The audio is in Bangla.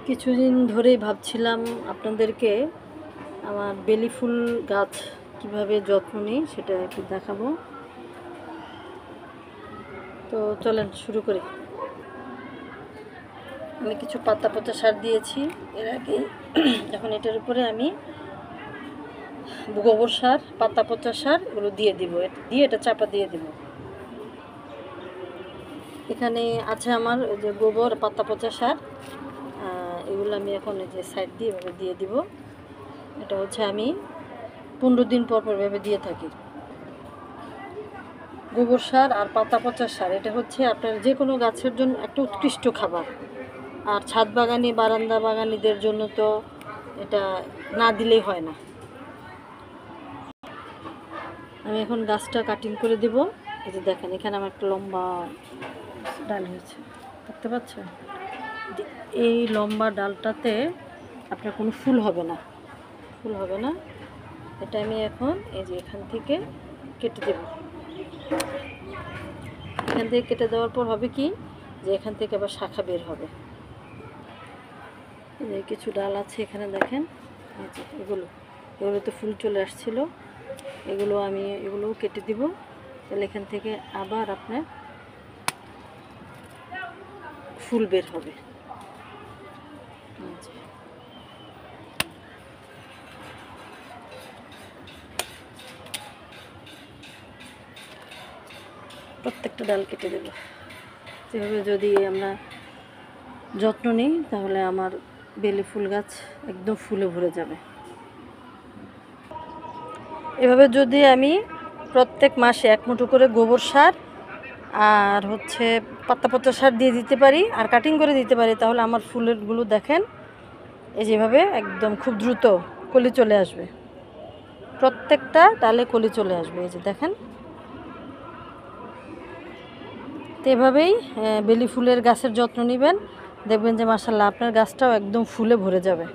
কিছুদিন ধরেই ভাবছিলাম আপনাদেরকে আমার বেলি ফুল গাছ কিভাবে যত্ন নিই সেটা একটু দেখাবো। তো চলেন শুরু করি। আমি কিছু পাতা পচা সার দিয়েছি এর আগে। এখন এটার উপরে আমি গোবর সার, পাতা পচা সার এগুলো দিয়ে এটা চাপা দিয়ে দিব। এখানে আছে আমার ওই যে গোবর, পাতা পচা সার, এগুলো আমি এখন এই যে সাইড দিয়ে এভাবে দিয়ে দিব। এটা হচ্ছে আমি 15 দিন পর পর এভাবে দিয়ে থাকি। গোবর সার আর পাতা পচা সার এটা হচ্ছে আপনার যে কোনো গাছের জন্য একটা উৎকৃষ্ট খাবার। আর ছাদ বাগানি, বারান্দা বাগানিদের জন্য তো এটা না দিলেই হয় না। আমি এখন গাছটা কাটিং করে দেব। এই যে দেখেন এখানে আমার একটা লম্বা ডাল হয়েছে, দেখতে পাচ্ছেন? এই লম্বা ডালটাতে আপনার কোনো ফুল হবে না, এটা আমি এখন এই যে এখান থেকে কেটে দেব। এখান থেকে কেটে দেওয়ার পর হবে কি, যে এখান থেকে আবার শাখা বের হবে। এই কিছু ডাল আছে এখানে দেখেন, এগুলোতে ফুল চলে আসছিল, এগুলোও কেটে দিব। তাহলে এখান থেকে আবার আপনার ফুল বের হবে। প্রত্যেকটা ডাল কেটে দেব। এভাবে যদি আমরা যত্ন নিই তাহলে আমার বেলি ফুল গাছ একদম ফুলে ভরে যাবে। এভাবে যদি আমি প্রত্যেক মাসে 1 মুঠো করে গোবর সার আর হচ্ছে পাতা পচা সার দিয়ে দিতে পারি আর কাটিং করে দিতে পারি, তাহলে আমার ফুলেরগুলো দেখেন এই যেভাবে একদম খুব দ্রুত কলি চলে আসবে। প্রত্যেকটা ডালে কলি চলে আসবে, এই যে দেখেন। তো এভাবেই বেলি ফুলের গাছের যত্ন নেবেন, দেখবেন যে মাশাআল্লাহ আপনার গাছটাও একদম ফুলে ভরে যাবে।